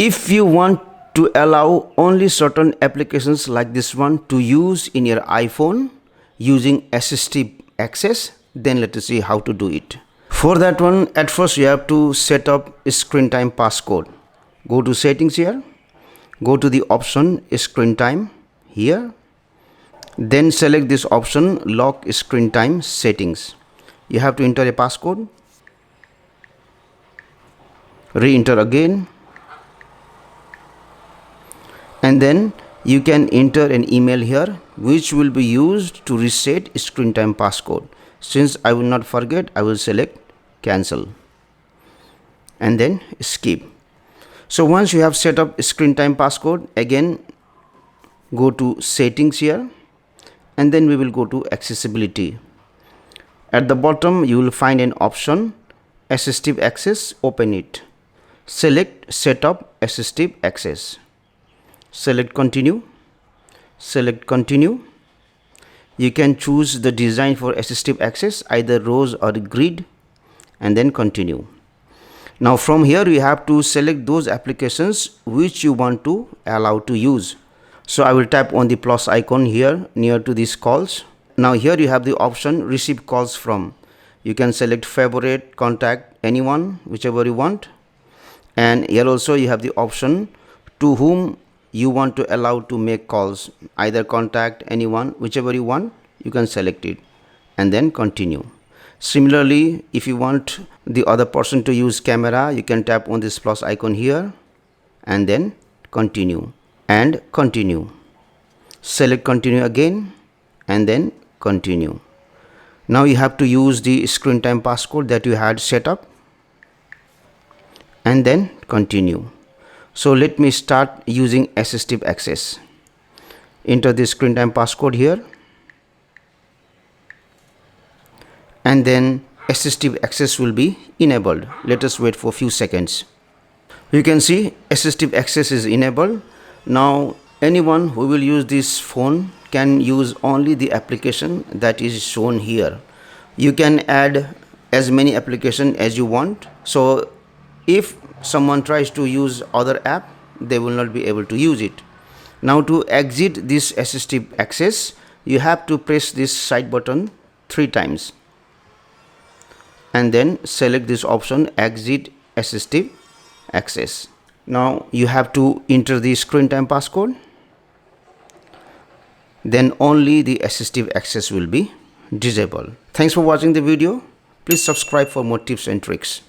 If you want to allow only certain applications like this one to use in your iPhone using Assistive Access, then let us see how to do it. For that one, at first you have to set up screen time passcode. Go to settings here, go to the option screen time here, then select this option lock screen time settings. You have to enter a passcode, re-enter again, and then you can enter an email here which will be used to reset screen time passcode. Since I will not forget, I will select cancel and then skip. So once you have set up screen time passcode, again go to settings here, and then we will go to accessibility. At the bottom you will find an option Assistive Access. Open it, select set up Assistive Access, select continue, select continue. You can choose the design for Assistive Access, either rows or grid, and then continue. Now from here you have to select those applications which you want to allow to use. So I will tap on the plus icon here near to these calls. Now here you have the option receive calls from. You can select favorite, contact, anyone, whichever you want. And here also you have the option to whom you want to allow to make calls, either contact, anyone, whichever you want, you can select it and then continue. Similarly, if you want the other person to use camera, you can tap on this plus icon here and then continue and continue. Select continue again and then continue. Now you have to use the screen time passcode that you had set up and then continue. So let me start using Assistive Access. Enter the screen time passcode here and then Assistive Access will be enabled. Let us wait for a few seconds. You can see Assistive Access is enabled. Now anyone who will use this phone can use only the application that is shown here. You can add as many applications as you want. So if someone tries to use other app, they will not be able to use it. Now to exit this Assistive Access, you have to press this side button 3 times and then select this option exit Assistive Access. Now you have to enter the screen time passcode, then only the Assistive Access will be disabled. Thanks for watching the video. Please subscribe for more tips and tricks.